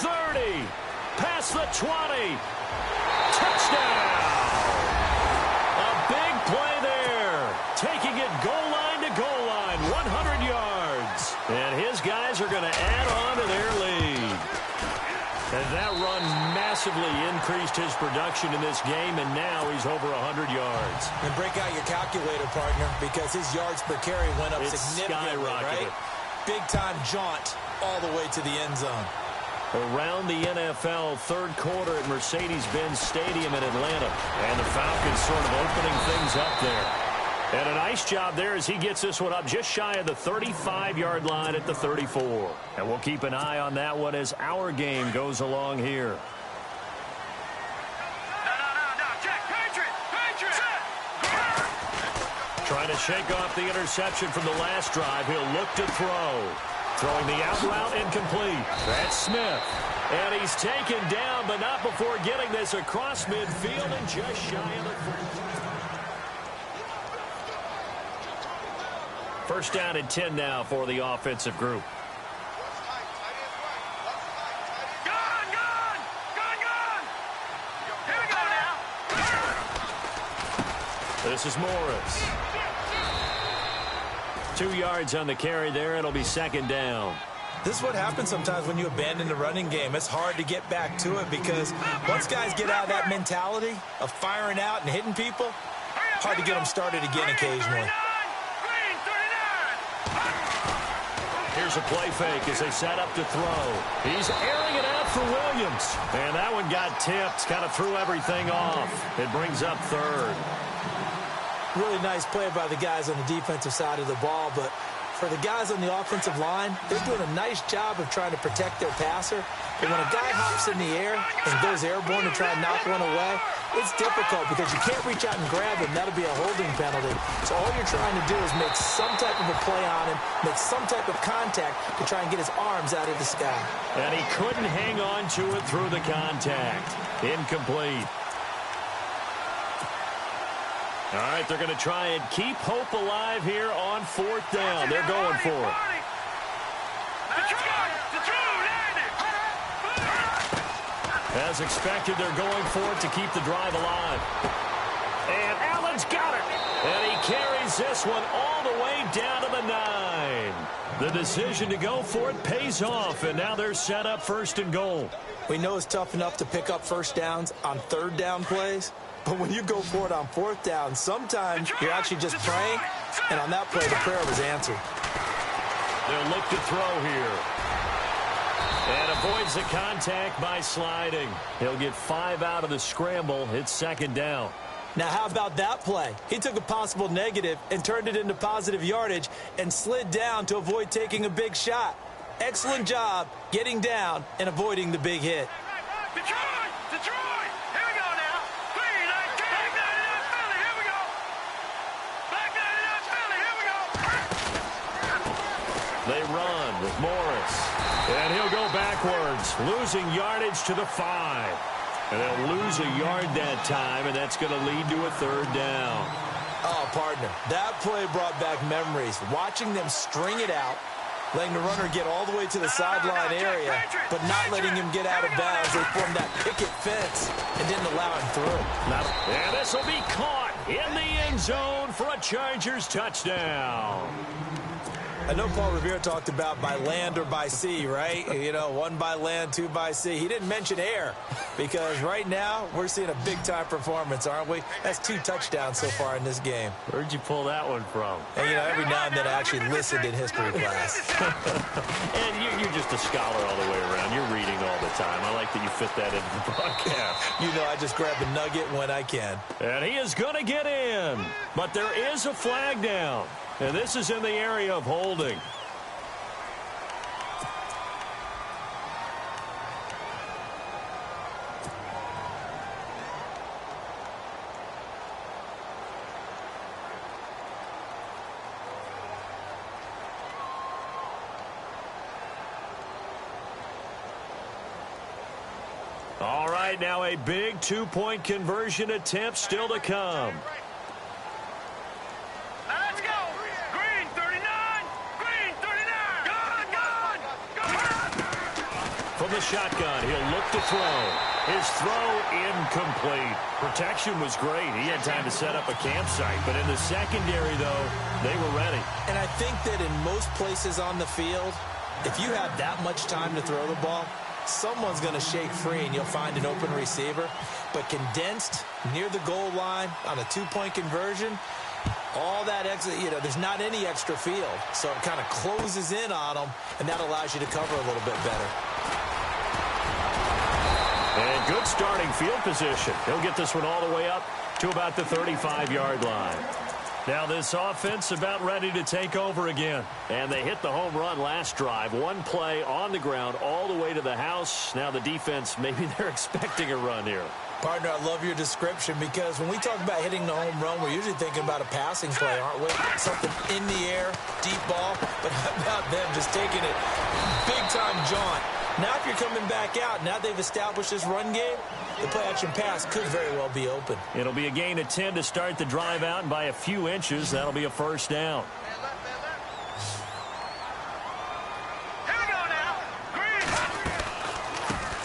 Speaker 2: 30, past the 20. Touchdown! A big play there. Taking it goal line to goal line, 100 yards. And his guys are going to add on to their lead. And that run massively increased his production in this game, and now he's over 100 yards.
Speaker 3: And break out your calculator, partner, because his yards per carry went up
Speaker 2: It's
Speaker 3: significantly,
Speaker 2: skyrocketed.
Speaker 3: right? Big-time jaunt all the way to the end zone.
Speaker 2: Around the NFL, third quarter at Mercedes-Benz Stadium in Atlanta. And the Falcons sort of opening things up there. And a nice job there as he gets this one up just shy of the 35-yard line at the 34. And we'll keep an eye on that one as our game goes along here. Trying to shake off the interception from the last drive. He'll look to throw. Throwing the out route incomplete. That's Smith. And he's taken down, but not before getting this across midfield and just shy of the 40. First down and 10 now for the offensive group.
Speaker 4: Here we go now.
Speaker 2: This is Morris. 2 yards on the carry there. It'll be second down.
Speaker 3: This is what happens sometimes when you abandon the running game. It's hard to get back to it because once guys get out of that mentality of firing out and hitting people, hard to get them started again occasionally.
Speaker 2: Here's a play fake as they set up to throw. He's airing it out for Williams. And that one got tipped, kind of threw everything off. It brings up third.
Speaker 3: Really nice play by the guys on the defensive side of the ball, but for the guys on the offensive line, they're doing a nice job of trying to protect their passer. But when a guy hops in the air and goes airborne to try and knock one away, it's difficult because you can't reach out and grab him. That'll be a holding penalty. So all you're trying to do is make some type of a play on him, make some type of contact to try and get his arms out of the sky.
Speaker 2: And he couldn't hang on to it through the contact. Incomplete. All right, they're going to try and keep hope alive here on fourth down. They're going for it. As expected, they're going for it to keep the drive alive. And Allen's got it. And he carries this one all the way down to the 9. The decision to go for it pays off, and now they're set up first and goal.
Speaker 3: We know it's tough enough to pick up first downs on third down plays. But when you go for it on fourth down, sometimes you're actually just praying, and on that play, the prayer was answered.
Speaker 2: They'll look to throw here. And avoids the contact by sliding. He'll get 5 out of the scramble. It's second down.
Speaker 3: Now, how about that play? He took a possible negative and turned it into positive yardage and slid down to avoid taking a big shot. Excellent job getting down and avoiding the big hit.
Speaker 4: Detroit! Here we go now. Black 99 Philly, here we go. Black 99 Philly, here we go.
Speaker 2: They run with Morris. And he'll go backwards, losing yardage to the 5. And they'll lose a yard that time, and that's going to lead to a third down.
Speaker 3: Oh, partner, that play brought back memories. Watching them string it out, letting the runner get all the way to the sideline area, but not letting him get out of bounds. They formed that picket fence and didn't allow him through.
Speaker 2: And this will be caught in the end zone for a Chargers touchdown.
Speaker 3: I know Paul Revere talked about by land or by sea, right? You know, 1 by land, 2 by sea. He didn't mention air because right now we're seeing a big-time performance, aren't we? That's 2 touchdowns so far in this game.
Speaker 2: Where'd you pull that one from?
Speaker 3: And, you know, every now and then I actually listened in history class.
Speaker 2: And you're just a scholar all the way around. You're reading all the time. I like that you fit that into the broadcast.
Speaker 3: You know, I just grab a nugget when I can.
Speaker 2: And he is going to get in. But there is a flag down. And this is in the area of holding. All right, now a big 2-point conversion attempt still to come. From the shotgun, he'll look to throw. His throw incomplete. Protection was great. He had time to set up a campsite. But in the secondary, though, they were ready.
Speaker 3: And I think that in most places on the field, if you have that much time to throw the ball, someone's going to shake free and you'll find an open receiver. But condensed near the goal line on a 2-point conversion, all that extra, you know, there's not any extra field. So it kind of closes in on them, and that allows you to cover a little bit better.
Speaker 2: And good starting field position. He'll get this one all the way up to about the 35-yard line. Now this offense about ready to take over again. And they hit the home run last drive. 1 play on the ground all the way to the house. Now the defense, maybe they're expecting a run here.
Speaker 3: Partner, I love your description because when we talk about hitting the home run, we're usually thinking about a passing play, aren't we? Something in the air, deep ball. But how about them just taking it big-time jaunt? Now if you're coming back out, now they've established this run game, the play-action pass could very well be open.
Speaker 2: It'll be a gain of 10 to start the drive out, and by a few inches, that'll be a first down.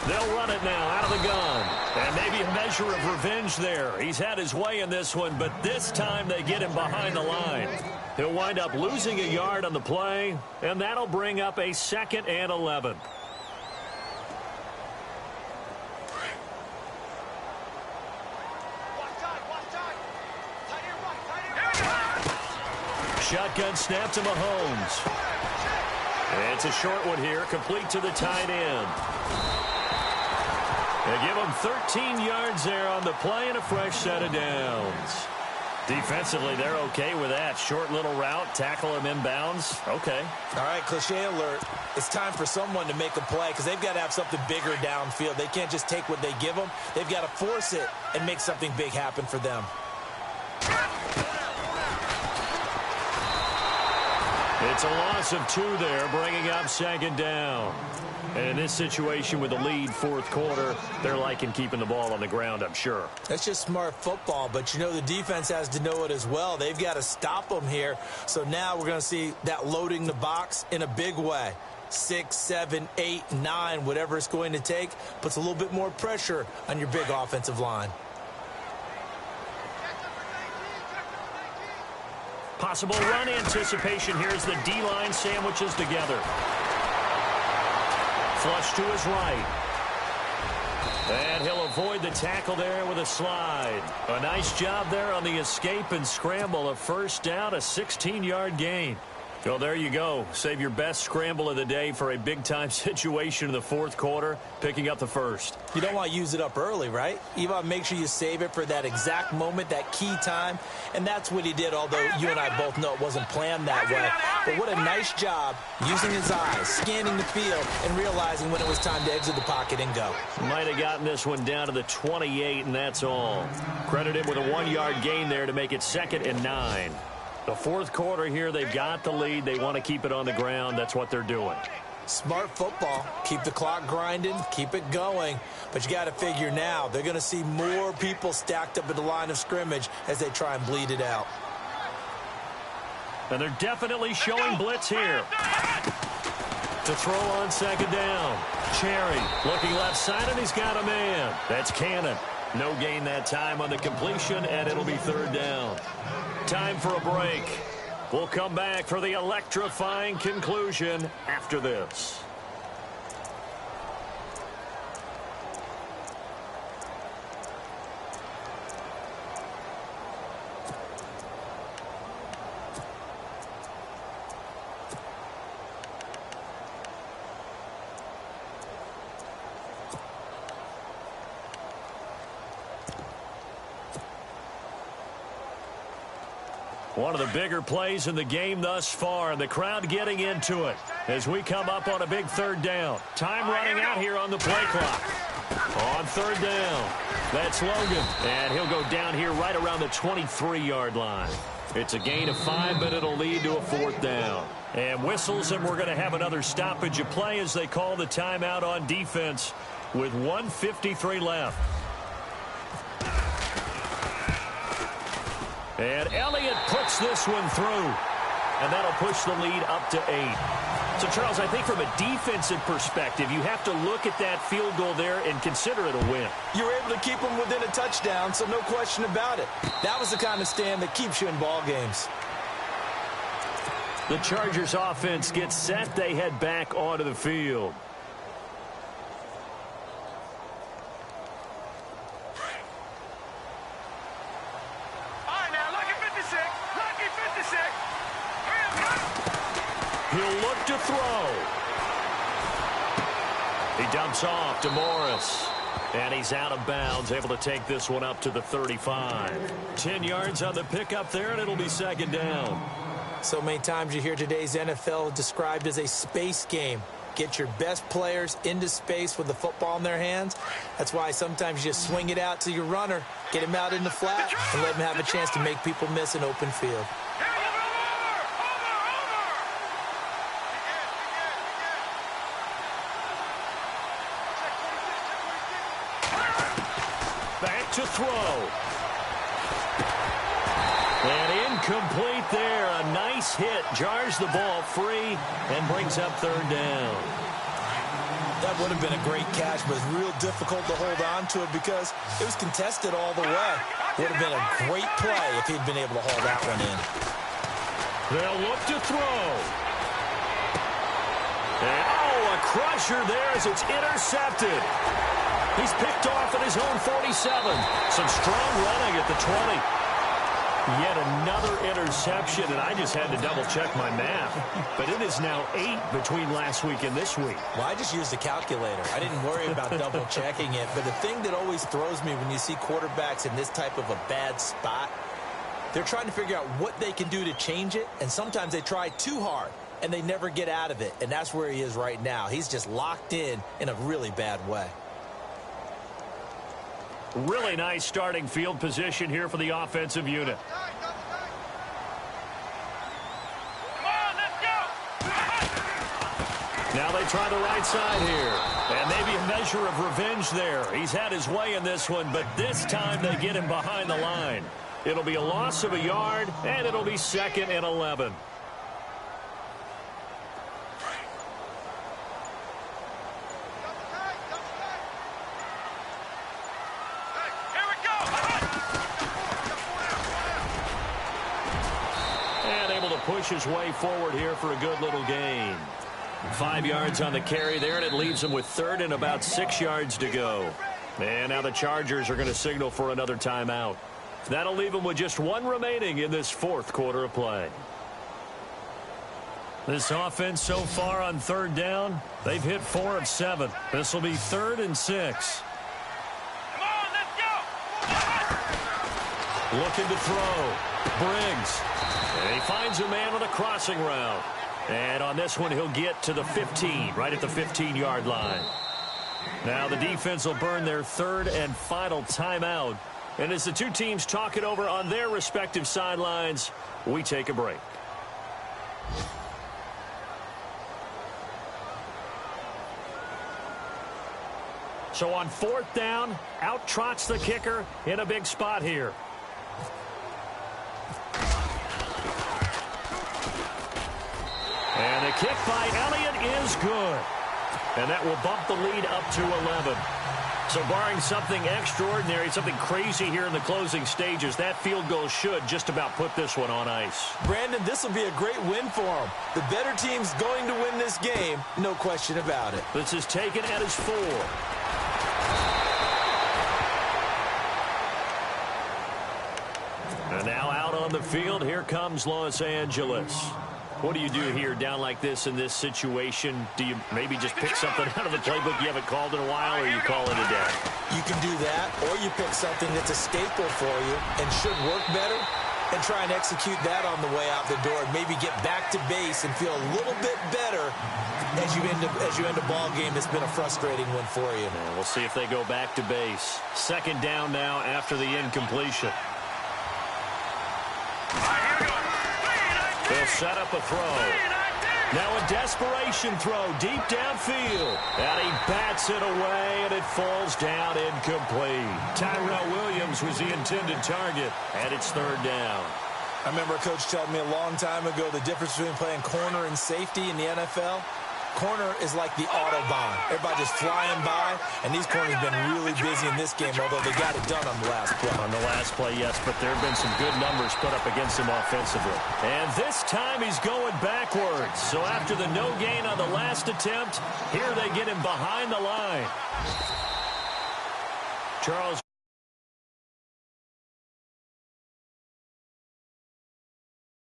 Speaker 2: They'll run it now out of the gun. And maybe a measure of revenge there. He's had his way in this one, but this time they get him behind the line. He'll wind up losing a yard on the play, and that'll bring up a 2nd and 11. Shotgun snap to Mahomes. It's a short one here, complete to the tight end. They give him 13 yards there on the play and a fresh set of downs. Defensively, they're okay with that. Short little route, tackle him inbounds. Okay.
Speaker 3: All right, cliche alert. It's time for someone to make a play because they've got to have something bigger downfield. They can't just take what they give them. They've got to force it and make something big happen for them.
Speaker 2: It's a loss of 2 there, bringing up 2nd down. And in this situation with the lead 4th quarter, they're liking keeping the ball on the ground, I'm sure.
Speaker 3: That's just smart football, but you know the defense has to know it as well. They've got to stop them here. So now we're going to see that loading the box in a big way. 6, 7, 8, 9, whatever it's going to take, puts a little bit more pressure on your big offensive line.
Speaker 2: Possible run anticipation. Here's the D-line sandwiches together. Flush to his right. And he'll avoid the tackle there with a slide. A nice job there on the escape and scramble. A first down, a 16-yard gain. Well, there you go. Save your best scramble of the day for a big-time situation in the 4th quarter, picking up the first.
Speaker 3: You don't want to use it up early, right? You want to make sure you save it for that exact moment, that key time. And that's what he did, although you and I both know it wasn't planned that way. But what a nice job using his eyes, scanning the field, and realizing when it was time to exit the pocket and go.
Speaker 2: Might have gotten this one down to the 28, and that's all. Credit him with a 1-yard gain there to make it 2nd and 9. The 4th quarter here, they've got the lead. They want to keep it on the ground. That's what they're doing.
Speaker 3: Smart football. Keep the clock grinding. Keep it going. But you got to figure now, they're going to see more people stacked up at the line of scrimmage as they try and bleed it out.
Speaker 2: And they're definitely showing blitz here. To throw on 2nd down. Cherry looking left side, and he's got a man. That's Cannon. No gain that time on the completion, and it'll be 3rd down. Time for a break. We'll come back for the electrifying conclusion after this. One of the bigger plays in the game thus far, and the crowd getting into it as we come up on a big 3rd down. Time running out here on the play clock. On 3rd down, that's Logan, and he'll go down here right around the 23-yard line. It's a gain of 5, but it'll lead to a 4th down. And whistles, and we're going to have another stoppage of play as they call the timeout on defense with 1:53 left. And Elliott puts this one through. And that'll push the lead up to 8. So, Charles, I think from a defensive perspective, you have to look at that field goal there and consider it a win.
Speaker 3: You were able to keep them within a touchdown, so no question about it. That was the kind of stand that keeps you in ball games.
Speaker 2: The Chargers offense gets set. They head back onto the field. He'll look to throw. He dumps off to Morris. And he's out of bounds, able to take this one up to the 35. 10 yards on the pickup there, and it'll be 2nd down.
Speaker 3: So many times you hear today's NFL described as a space game. Get your best players into space with the football in their hands. That's why sometimes you just swing it out to your runner, get him out in the flat, and let him have a chance to make people miss an open field.
Speaker 2: Back to throw. And incomplete there. A nice hit. Jars the ball free and brings up 3rd down.
Speaker 3: That would have been a great catch, but it's real difficult to hold on to it because it was contested all the way. Would have been a great play if he'd been able to haul that one in.
Speaker 2: They'll look to throw. And, oh, a crusher there as it's intercepted. He's picked off at his own 47. Some strong running at the 20. Yet another interception, and I just had to double-check my math. But it is now 8 between last week and this week.
Speaker 3: Well, I just used a calculator. I didn't worry about double-checking it. But the thing that always throws me when you see quarterbacks in this type of a bad spot, they're trying to figure out what they can do to change it, and sometimes they try too hard, and they never get out of it. And that's where he is right now. He's just locked in a really bad way.
Speaker 2: Really nice starting field position here for the offensive unit.
Speaker 4: Come on, let's go.
Speaker 2: Now they try the right side here. And maybe a measure of revenge there. He's had his way in this one, but this time they get him behind the line. It'll be a loss of a yard, and it'll be 2nd and 11. Push his way forward here for a good little gain. 5 yards on the carry there, and it leaves him with 3rd and about 6 yards to go. And now the Chargers are going to signal for another timeout. That'll leave him with just 1 remaining in this 4th quarter of play. This offense so far on 3rd down, they've hit 4 of 7. This will be 3rd and 6.
Speaker 4: Come on, let's go.
Speaker 2: Looking to throw. Briggs. And he finds a man on a crossing route. And on this one, he'll get to the 15, right at the 15-yard line. Now the defense will burn their 3rd and final timeout. And as the two teams talk it over on their respective sidelines, we take a break. So on 4th down, out trots the kicker in a big spot here. And the kick by Elliott is good. And that will bump the lead up to 11. So barring something extraordinary, something crazy here in the closing stages, that field goal should just about put this one on ice.
Speaker 3: Brandon, this will be a great win for him. The better team's going to win this game, no question about it.
Speaker 2: This is taken at his 4. And now out on the field, here comes Los Angeles. What do you do here down like this in this situation? Do you maybe just pick something out of the playbook you haven't called in a while, or you call it a day?
Speaker 3: You can do that, or you pick something that's a staple for you and should work better and try and execute that on the way out the door and maybe get back to base and feel a little bit better as you end a ball game that's been a frustrating one for you.
Speaker 2: And we'll see if they go back to base. 2nd down now after the incompletion. They'll set up a throw. Now a desperation throw deep downfield. And he bats it away, and it falls down incomplete. Tyrell Williams was the intended target, and it's 3rd down.
Speaker 3: I remember a coach telling me a long time ago the difference between playing corner and safety in the NFL. Corner is like the Autobahn. Everybody just flying by, and these corners have been really busy in this game, although they got it done on the last play.
Speaker 2: On the last play, yes, but there have been some good numbers put up against him offensively. And this time he's going backwards. So after the no gain on the last attempt, here they get him behind the line. Charles